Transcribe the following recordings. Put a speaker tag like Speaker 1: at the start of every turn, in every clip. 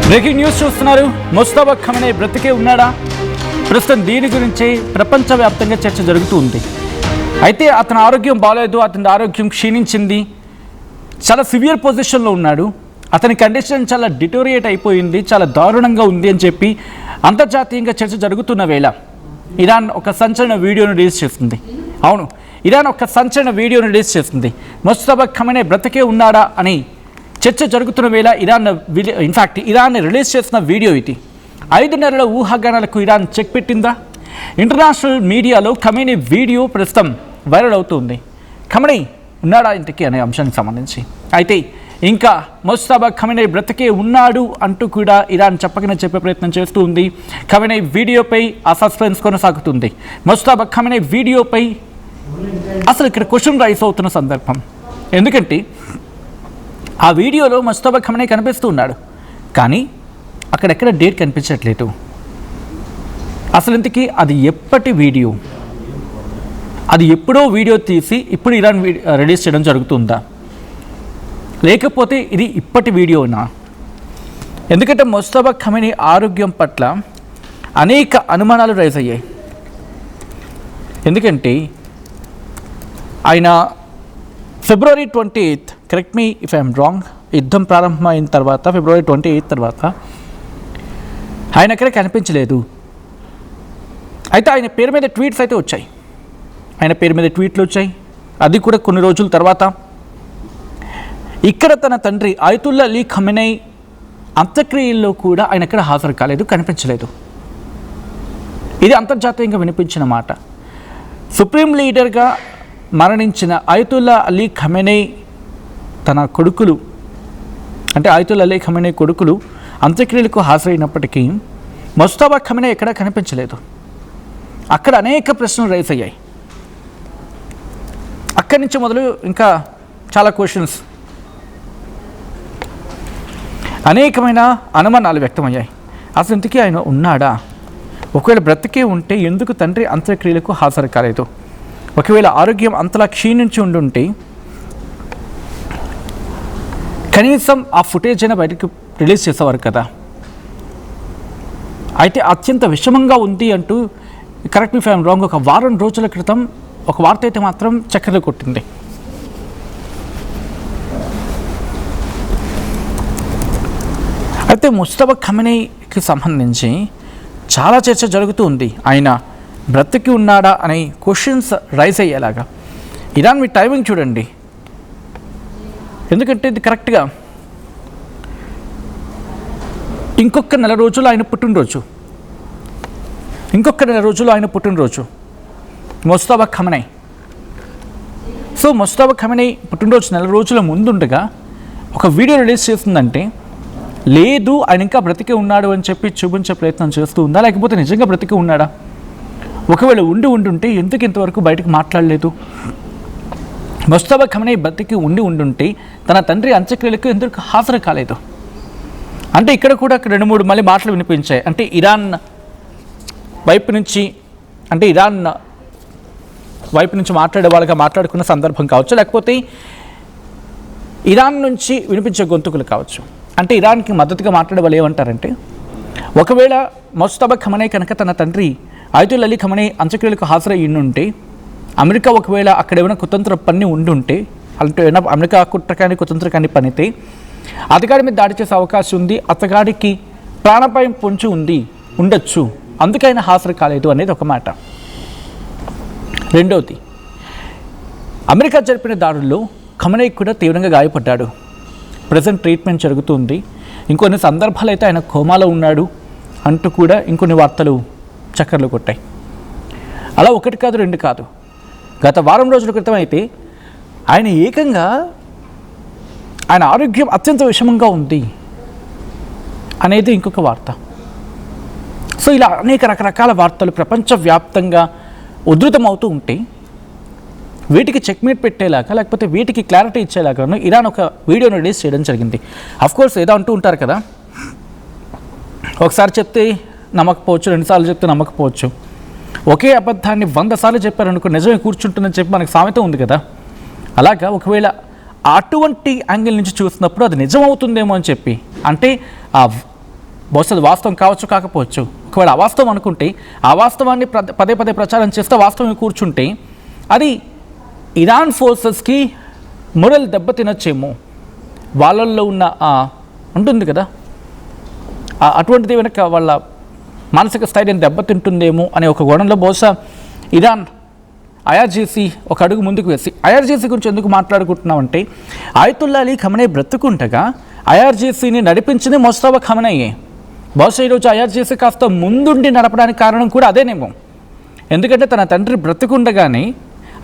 Speaker 1: Breaking news చూస్తున్నారు. Mustafa Khamenei బ్రతికే ఉన్నాడా? ప్రస్తుతం దీని గురించి ప్రపంచవ్యాప్తంగా చర్చ జరుగుతూ ఉంది. అయితే అతని ఆరోగ్యం బాగాలేదు, అతని ఆరోగ్యం క్షీణించింది, చాలా సివియర్ పొజిషన్లో ఉన్నాడు, అతని కండిషన్ చాలా డిటోరియేట్ అయిపోయింది, చాలా దారుణంగా ఉంది అని చెప్పి అంతర్జాతీయంగా చర్చ జరుగుతున్న వేళ ఇరాన్ ఒక సంచలన వీడియోను రిలీజ్ చేస్తుంది. అవును, ఇరాన్ ఒక సంచలన వీడియోను రిలీజ్ చేస్తుంది. ముస్తఫా ఖమేనీ బ్రతికే ఉన్నాడా అని చర్చ జరుగుతున్న వేళ ఇరాన్ రిలీజ్ చేసిన వీడియో ఇది. 5 నెలల ఊహాగానాలకు ఇరాన్ చెక్ పెట్టిందా? ఇంటర్నేషనల్ మీడియాలో ఖమేనీ వీడియో ప్రస్తుతం వైరల్ అవుతుంది. ఖమేనీ ఉన్నాడా ఇంతకీ అనే అంశానికి సంబంధించి అయితే ఇంకా ముస్తఫా ఖమేనీ బ్రతికే ఉన్నాడు అంటూ కూడా ఇరాన్ చెప్పకనే చెప్పే ప్రయత్నం చేస్తూ ఉంది. ఖమేనీ వీడియోపై ఆ సస్పెన్స్ కొనసాగుతుంది. ముస్తఫా ఖమేనీ వీడియోపై అసలు ఇక్కడ క్వశ్చన్ రైస్ అవుతున్న సందర్భం. ఎందుకంటే ఆ వీడియోలో ముస్తఫా ఖమేనీ కనిపిస్తూ ఉన్నాడు, కానీ అక్కడెక్కడ డేట్ కనిపించట్లేదు. అసలు ఇంతకీ అది ఎప్పటి వీడియో? అది ఎప్పుడో వీడియో తీసి ఇప్పుడు ఇరాన్ రిలీజ్ చేయడం జరుగుతుందా, లేకపోతే ఇది ఇప్పటి వీడియోనా? ఎందుకంటే ముస్తఫా ఖమేనీ ఆరోగ్యం పట్ల అనేక అనుమానాలు రైజ్ అయ్యాయి. ఎందుకంటే ఆయన ఫిబ్రవరి 28, correct me if I'm wrong, యుద్ధం ప్రారంభమైన తర్వాత ఫిబ్రవరి 28 తర్వాత ఆయన ఎక్కడ కనిపించలేదు. అయితే ఆయన పేరు మీద ట్వీట్స్ అయితే వచ్చాయి, ఆయన పేరు మీద ట్వీట్లు వచ్చాయి. అది కూడా కొన్ని రోజుల తర్వాత. ఇక్కడ తన తండ్రి అయతుల్లా అలీ ఖమేనీ అంత్యక్రియల్లో కూడా ఆయన ఎక్కడ హాజరు కాలేదు, కనిపించలేదు. ఇది అంతర్జాతీయంగా వినిపించిన మాట. సుప్రీం లీడర్గా మరణించిన అయతుల్లా అలీ ఖమేనీ తన కొడుకులు, అంటే అయతుల్లా అలీ ఖమేనీ కొడుకులు అంత్యక్రియలకు హాజరైనప్పటికీ ముస్తఫా ఖమేనీ ఎక్కడా కనిపించలేదు. అక్కడ అనేక ప్రశ్నలు రైజ్ అయ్యాయి. అక్కడి నుంచి మొదలు ఇంకా చాలా క్వశ్చన్స్, అనేకమైన అనుమానాలు వ్యక్తమయ్యాయి. అసలు ఇంతకీ ఆయన ఉన్నాడా? ఒకవేళ బ్రతికే ఉంటే ఎందుకు తండ్రి అంత్యక్రియలకు హాజరు కాలేదు? ఒకవేళ ఆరోగ్యం అంతలా క్షీణించి ఉండుంటే కనీసం ఆ ఫుటేజ్ అయినా బయటకు రిలీజ్ చేసేవారు కదా. అయితే అత్యంత విషమంగా ఉంది అంటూ, correct me if I'm wrong, ఒక వారం రోజుల క్రితం ఒక వార్త అయితే మాత్రం చక్కర్లు కొట్టింది. అయితే ముస్తఫా ఖమేనీకి సంబంధించి చాలా చర్చ జరుగుతూ ఉంది. ఆయన బ్రతికి ఉన్నాడా అనే క్వశ్చన్స్ రైజ్ అయ్యేలాగా. ఇరాన్ మీ టైమింగ్ చూడండి, ఎందుకంటే ఇది కరెక్ట్గా ఇంకొక నెల రోజులు ఆయన పుట్టినరోజు, Mustafa Khamenei. So Mustafa Khamenei పుట్టినరోజు నెల రోజుల ముందుండగా ఒక వీడియో రిలీజ్ చేస్తుందంటే, లేదు ఆయన ఇంకా బ్రతికే ఉన్నాడు అని చెప్పి చూపించే ప్రయత్నం చేస్తూ ఉందా, లేకపోతే నిజంగా బ్రతికే ఉన్నాడా? ఒకవేళ ఉండుంటే ఎందుకు ఇంతవరకు బయటకు మాట్లాడలేదు? ముస్తఫా ఖమేనీ బ్రతికి ఉండుంటే తన తండ్రి అంత్యక్రియలకు ఎందుకు హాజరు కాలేదు? అంటే ఇక్కడ కూడా 2-3 మళ్ళీ మాటలు వినిపించాయి. అంటే ఇరాన్ వైపు నుంచి మాట్లాడే వాళ్ళగా మాట్లాడుకున్న సందర్భం కావచ్చు, లేకపోతే ఇరాన్ నుంచి వినిపించే గొంతుకులు కావచ్చు. అంటే ఇరాన్కి మద్దతుగా మాట్లాడే వాళ్ళు ఏమంటారంటే, ఒకవేళ ముస్తఫా ఖమేనీ కనుక తన తండ్రి అయతుల్లా అలీ ఖమేనీ అంత్యక్రియలకు హాజరై ఉంటే, అమెరికా ఒకవేళ అక్కడ ఏమైనా కుతంత్ర పని ఉండుంటే, అంటే ఏమైనా అమెరికా కుట్ర కానీ పనితే అతగాడి మీద దాడి చేసే అవకాశం ఉంది, అతగాడికి ప్రాణాపాయం పొంచి ఉండొచ్చు, అందుకైనా హాజరు కాలేదు అనేది ఒక మాట. రెండవది, అమెరికా జరిపిన దాడుల్లో ఖమేనీ కూడా తీవ్రంగా గాయపడ్డాడు. ప్రజెంట్ ట్రీట్మెంట్ జరుగుతుంది. ఇంకొన్ని సందర్భాలు అయితే ఆయన కోమాలో ఉన్నాడు అంటూ కూడా ఇంకొన్ని వార్తలు చక్కర్లు కొట్టాయి. అలా 1 కాదు 2 కాదు, గత వారం రోజుల క్రితం అయితే ఆయన ఆరోగ్యం అత్యంత విషమంగా ఉంది అనేది ఇంకొక వార్త. సో ఇలా అనేక రకరకాల వార్తలు ప్రపంచవ్యాప్తంగా ఉధృతమవుతూ ఉంటే, వీటికి చెక్మేట్ పెట్టేలాగా, లేకపోతే వీటికి క్లారిటీ ఇచ్చేలాగాను ఇరాన్ ఒక వీడియోను రిలీజ్ చేయడం జరిగింది. అఫ్కోర్స్ ఏదో అంటూ ఉంటారు కదా, ఒకసారి చెప్తే నమ్మకపోవచ్చు, 2 సార్లు చెప్తే నమ్మకపోవచ్చు. ఒకే అబద్ధాన్ని 100 సార్లు చెప్పారనుకో నిజమే కూర్చుంటుందని చెప్పి మనకు సామెత ఉంది కదా. అలాగా ఒకవేళ అటువంటి యాంగిల్ నుంచి చూసినప్పుడు అది నిజమవుతుందేమో అని చెప్పి, అంటే ఆ బహుశా అది వాస్తవం కావచ్చు, కాకపోవచ్చు. ఒకవేళ అవాస్తవం అనుకుంటే ఆ వాస్తవాన్ని పదే పదే ప్రచారం చేస్తే వాస్తవం కూర్చుంటే అది ఇరాన్ ఫోర్సెస్కి మొరల్ దెబ్బతినొచ్చేమో, వాళ్ళల్లో ఉన్న ఉంటుంది కదా అటువంటిది వెనక వాళ్ళ మానసిక స్థైర్యం దెబ్బతింటుందేమో అనే ఒక గొడవలో బహుశా ఇరాన్ ఐఆర్జీసీ ఒక అడుగు ముందుకు వేసి, ఐఆర్జీసీ గురించి ఎందుకు మాట్లాడుకుంటున్నామంటే ఆయతుల్లా అలీ ఖమేనీ బ్రతుకుంటగా ఐఆర్జీసీని నడిపించింది ముస్తఫా ఖమేనీయే. బహుశా ఈరోజు ఐఆర్జీసీ కాస్త ముందుండి నడపడానికి కారణం కూడా అదేనేమో. ఎందుకంటే తన తండ్రి బ్రతుకుండగానే,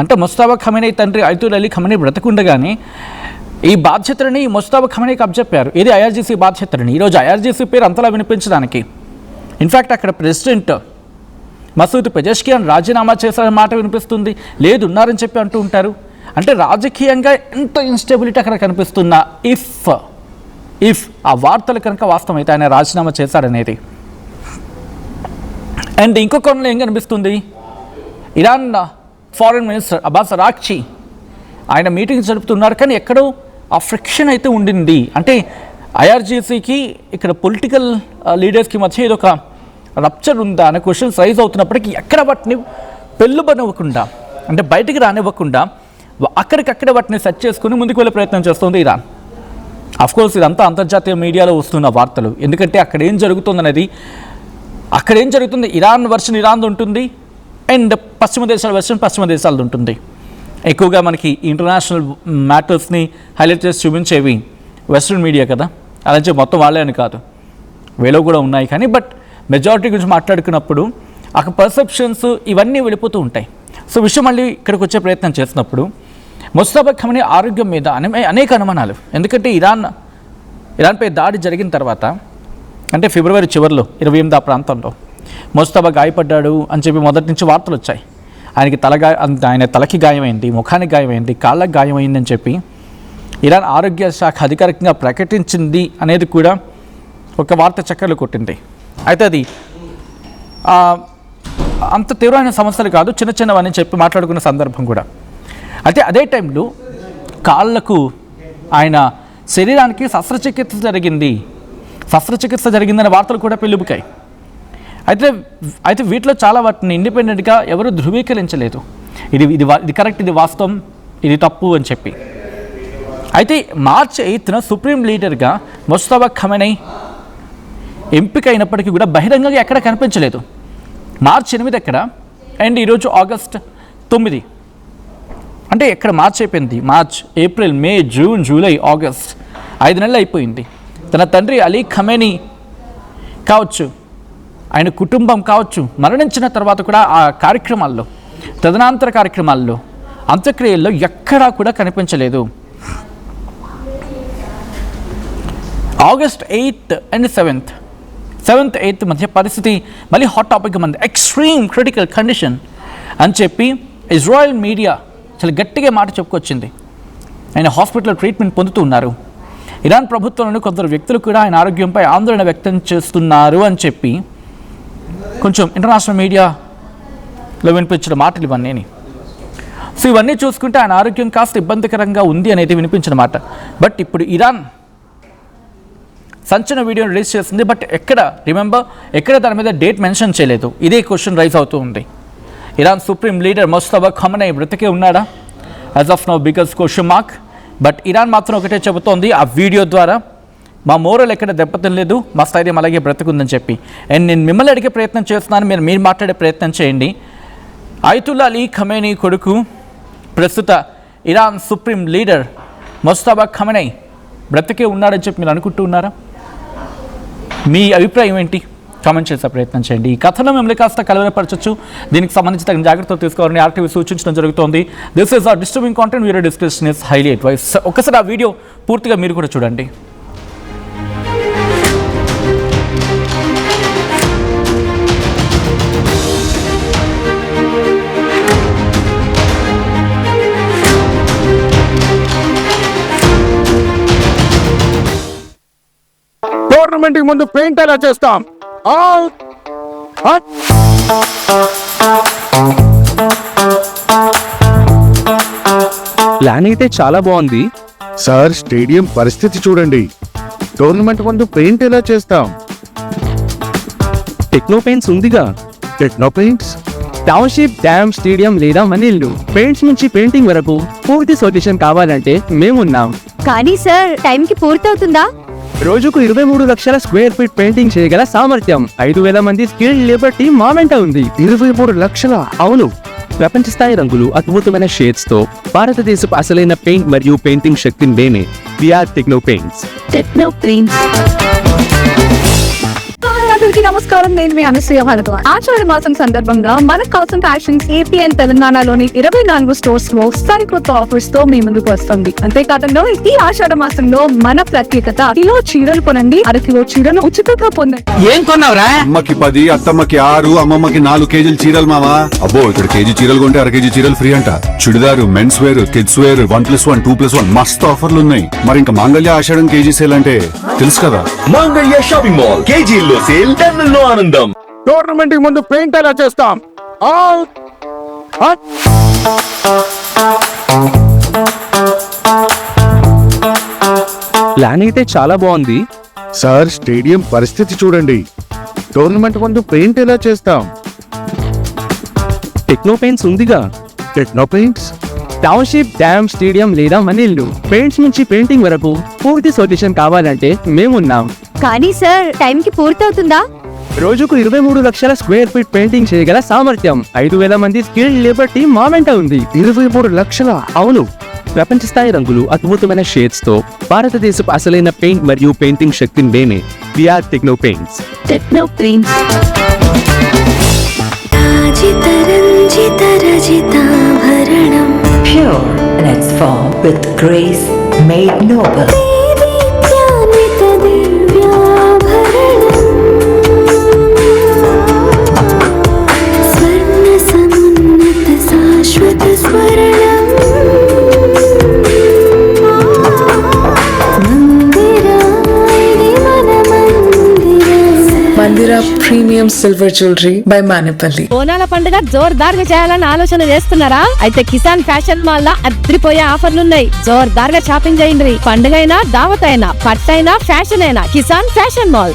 Speaker 1: అంటే ముస్తఫా ఖమేనీ తండ్రి ఆయతుల్లా అలీ ఖమేనీ బ్రతుకుండగానే ఈ బాధ్యతలని ముస్తఫా ఖమేనీకి అప్పచెప్పారు. ఇది ఐఆర్జీసీ బాధ్యతలని. ఈరోజు ఐఆర్జీసీ పేరు అంతలా వినిపించడానికి, ఇన్ఫ్యాక్ట్ అక్కడ ప్రెసిడెంట్ మసూద్ పెజెష్కియాన్ రాజీనామా చేశారనే మాట వినిపిస్తుంది, లేదు ఉన్నారని చెప్పి అంటూ ఉంటారు. అంటే రాజకీయంగా ఎంత ఇన్స్టెబిలిటీ అక్కడ కనిపిస్తున్నా ఇఫ్ ఆ వార్తలు కనుక వాస్తవం అయితే ఆయన రాజీనామా చేశారనేది. అండ్ ఇంకొక కోణంలో ఏం కనిపిస్తుంది, ఇరాన్ ఫారెన్ మినిస్టర్ అబ్బాస్ అరాక్చి ఆయన మీటింగ్ జరుపుతున్నారు, కానీ ఎక్కడో ఆ ఫ్రిక్షన్ అయితే ఉండింది. అంటే ఐఆర్జీసీకి ఇక్కడ పొలిటికల్ లీడర్స్కి మధ్య ఏదో ఒక రప్చర్ ఉందా అనే క్వశ్చన్స్ రైజ్ అవుతున్నప్పటికీ ఎక్కడ వాటిని పెళ్ళుబనివ్వకుండా, అంటే బయటికి రానివ్వకుండా అక్కడికక్కడే వాటిని సెట్ చేసుకుని ముందుకు వెళ్ళే ప్రయత్నం చేస్తుంది ఇరాన్. అఫ్కోర్స్ ఇదంతా అంతర్జాతీయ మీడియాలో వస్తున్న వార్తలు, ఎందుకంటే అక్కడ ఏం జరుగుతుందనేది, అక్కడ ఏం జరుగుతుంది ఇరాన్ వర్షన్ ఇరాన్ది ఉంటుంది, అండ్ పశ్చిమ దేశాల వర్షన్ పశ్చిమ దేశాలది ఉంటుంది. ఎక్కువగా మనకి ఇంటర్నేషనల్ మ్యాటర్స్ని హైలైట్ చేసి చూపించేవి వెస్ట్రన్ మీడియా కదా, అలాగే మొత్తం వాళ్ళే అని కాదు, వేలో కూడా ఉన్నాయి. కానీ బట్ మెజారిటీ గురించి మాట్లాడుకున్నప్పుడు అక్కడ పర్సెప్షన్స్ ఇవన్నీ వెళ్ళిపోతూ ఉంటాయి. సో విషయం మళ్ళీ ఇక్కడికి వచ్చే ప్రయత్నం చేసినప్పుడు ముస్తఫా ఖమేనీ ఆరోగ్యం మీద అనేక అనుమానాలు. ఎందుకంటే ఇరాన్పై దాడి జరిగిన తర్వాత, అంటే ఫిబ్రవరి చివరిలో 28 ఆ ప్రాంతంలో ముస్తఫా గాయపడ్డాడు అని చెప్పి మొదటి నుంచి వార్తలు వచ్చాయి. ఆయన తలకి గాయమైంది, ముఖానికి గాయమైంది, కాళ్ళకి గాయమైందని చెప్పి ఇరాన్ ఆరోగ్య శాఖ అధికారికంగా ప్రకటించింది అనేది కూడా ఒక వార్త చక్కర్లు కొట్టింది. అయితే అది అంత తీవ్రమైన సమస్యలు కాదు, చిన్న చిన్నవని చెప్పి మాట్లాడుకున్న సందర్భం కూడా. అయితే అదే టైంలో కాళ్ళకు ఆయన శరీరానికి శస్త్రచికిత్స జరిగిందనే వార్తలు కూడా పెళ్ళుబుకాయి. అయితే వీటిలో చాలా వాటిని ఇండిపెండెంట్గా ఎవరు ధృవీకరించలేదు, ఇది కరెక్ట్, ఇది వాస్తవం, ఇది తప్పు అని చెప్పి. అయితే మార్చి 8న సుప్రీం లీడర్గా ముస్తఫా ఖమేనీ ఎంపిక అయినప్పటికీ కూడా బహిరంగంగా ఎక్కడ కనిపించలేదు. మార్చి 8 ఎక్కడ, అండ్ ఈరోజు ఆగస్ట్ 9, అంటే ఎక్కడ మార్చి అయిపోయింది. మార్చ్, ఏప్రిల్, మే, జూన్, జూలై, ఆగస్ట్ 5 నెలలు అయిపోయింది. తన తండ్రి అలీ ఖమేనీ కావచ్చు, ఆయన కుటుంబం కావచ్చు, మరణించిన తర్వాత కూడా ఆ కార్యక్రమాల్లో, తదనంతర కార్యక్రమాల్లో, అంత్యక్రియల్లో ఎక్కడా కూడా కనిపించలేదు. ఆగస్ట్ 8 అండ్ 7th 8th మధ్య పరిస్థితి మళ్ళీ హాట్ టాపిక్ మంది, ఎక్స్ట్రీమ్ క్రిటికల్ కండిషన్ అని చెప్పి ఇజ్రాయెల్ మీడియా చాలా గట్టిగా మాట చెప్పుకొచ్చింది. ఆయన హాస్పిటల్లో ట్రీట్మెంట్ పొందుతూ ఉన్నారు. ఇరాన్ ప్రభుత్వంలోని కొందరు వ్యక్తులు కూడా ఆయన ఆరోగ్యంపై ఆందోళన వ్యక్తం చేస్తున్నారు అని చెప్పి కొంచెం ఇంటర్నేషనల్ మీడియాలో వినిపించిన మాటలు ఇవన్నీ. సో ఇవన్నీ చూసుకుంటే ఆయన ఆరోగ్యం కాస్త ఇబ్బందికరంగా ఉంది అనేది వినిపించిన మాట. బట్ ఇప్పుడు ఇరాన్ సంచలన వీడియోని రిలీజ్ చేస్తుంది, బట్ ఎక్కడ దాని మీద డేట్ మెన్షన్ చేయలేదు. ఇదే క్వశ్చన్ రైజ్ అవుతూ ఉంది. Iran supreme leader Mustafa Khamenei బ్రతికే ఉన్నాడా? As of now because question mark. But Iran మాత్రం ఒకటే చెబుతోంది ఆ వీడియో ద్వారా, మా మోరల్ ఎక్కడ దెబ్బతినలేదు, మా స్థైర్యం అలాగే బ్రతుకుందని చెప్పి. అండ్ నేను మిమ్మల్ని అడిగే ప్రయత్నం చేస్తున్నాను, మీరు మాట్లాడే ప్రయత్నం చేయండి. ఆయతుల్లా అలీ ఖమేనీ కొడుకు, ప్రస్తుత Iran supreme leader Mustafa Khamenei బ్రతికే ఉన్నాడని చెప్పి మీరు అనుకుంటూ ఉన్నారా? మీ అభిప్రాయం ఏంటి? కామెంట్ చేసే ప్రయత్నం చేయండి. ఈ కథలో మిమ్మల్ని కాస్త కలవరపరచచ్చు, దీనికి సంబంధించి తగిన జాగ్రత్తలు తీసుకోవాలని RTV సూచించడం జరుగుతోంది. This is are disturbing content, video description is highly advise. ఒకసారి ఆ వీడియో పూర్తిగా మీరు కూడా చూడండి.
Speaker 2: టోర్నమెంట్ కి ముందు పెయింట్ ఎలా చేస్తాం?
Speaker 3: ప్లాన్ అయితే చాలా బాగుంది
Speaker 2: సార్, స్టేడియం పరిస్థితి చూడండి. టోర్నమెంట్ ముందు పెయింట్ ఎలా చేస్తాం?
Speaker 3: టెక్నో పెయింట్స్ ఉందిగా.
Speaker 2: Techno paints.
Speaker 3: Township, dam, stadium లేదా మనీళ్లు పెయింట్స్ నుంచి పెయింటింగ్ వరకు పూర్తి సొల్యూషన్ కావాలంటే మేమున్నాం.
Speaker 4: కానీ సార్ టైంకి పూర్తవుతుందా?
Speaker 3: రోజుకు 23 లక్షల స్క్వేర్ ఫీట్ పెయింటింగ్ చేయగల సామర్థ్యం, 5,000 మంది స్కిల్డ్ లేబర్ టీమ్ మా వెంట ఉంది.
Speaker 2: 23 లక్షల.
Speaker 3: అవును, ప్రపంచ స్థాయి రంగులు, అద్భుతమైన షేడ్స్ తో భారతదేశపు అసలైన పెయింట్ మరియు పెయింటింగ్ శక్తిని మేమే. VR techno paints.
Speaker 4: Techno paints.
Speaker 5: అందరికీ నమస్కారం. నేను మీ అనసూయ భరద్వాజ్. ఆషాఢ మాసం సందర్భంగా మన కాసన్ ఫ్యాషన్స్ ఏపీ అండ్ తెలంగాణలోని 24 స్టోర్స్ లో సరికొత్త ఆఫర్స్ తో మీ ముందుకు వస్తుంది. అంతేకాదంలో ఈ ఆషాఢ మాసంలో మన ప్రత్యేకత, కిలో చీరలు కొనండి, అరకిలో చీరలు ఉచితంగా పొందండి.
Speaker 3: ఏం కొన్నావురా?
Speaker 6: అమ్మకి 10, అత్తమ్మకి 6, అమ్మమ్మకి 4 కేజీలు చీరలు మావా. అబ్బో, ఇక్కడ కేజీ చీరలు కొంటే 1 కేజీ చీరలు ఫ్రీ అంట. Churidar, men's wear, kids wear 1+1, 2+1 మస్తు ఆఫర్లు ఉన్నాయి. మరి ఇంకా మాంగళ్య ఆషాఢం కేజీ సేల్ అంటే తెలుసు కదా.
Speaker 7: మాంగళ్య షాపింగ్ మాల్ కేజీల్లో సేల్, టన్నుల్లో ఆనందం.
Speaker 2: టోర్నమెంట్ కి ముందు పెయింట్ ఎలా చేస్తాం?
Speaker 3: ప్లాన్ అయితే చాలా బాగుంది.
Speaker 2: సార్, స్టేడియం పరిస్థితి చూడండి. టోర్నమెంట్ ముందు పెయింట్ ఎలా చేస్తాం?
Speaker 3: టెక్నో పెయింట్స్ ఉందిగా.
Speaker 2: Techno paints.
Speaker 3: Township, dam, stadium లేదా మనీళ్లు పెయింట్స్ నుంచి పెయింటింగ్ వరకు పూర్తి సొల్యూషన్ కావాలంటే మేమున్నాం.
Speaker 4: కానీ సార్ టైంకి పూర్తవుతుందా?
Speaker 3: రోజుకు 23 లక్షల స్క్వేర్ ఫీట్ పెయింటింగ్ చేయగల సామర్థ్యం, 5,000 మంది స్కిల్డ్ లేబర్ టీమ్ మా వెంట ఉంది.
Speaker 2: 23 లక్షల.
Speaker 3: అవును, ప్రపంచ స్థాయి రంగులు, అద్భుతమైన షేడ్స్ తో భారతదేశపు అసలైన పెయింట్ మరియు పెయింటింగ్ శక్తిని మేమే. VR techno paints.
Speaker 4: Techno Paints.
Speaker 8: Pure in its form with grace made noble.
Speaker 9: Mandira premium silver jewellery by Manepalli.
Speaker 5: బోనాల పండుగ జోర్దార్గా చేయాలని ఆలోచన చేస్తున్నారా? అయితే కిసాన్ ఫ్యాషన్ మాల్ లో అద్రిపోయే ఆఫర్లున్నాయి. జోర్దార్గా షాపింగ్ చేయండి. పండుగ అయినా, దావత్ అయినా, పట్టు అయినా, ఫ్యాషన్ అయినా కిసాన్ ఫ్యాషన్ మాల్.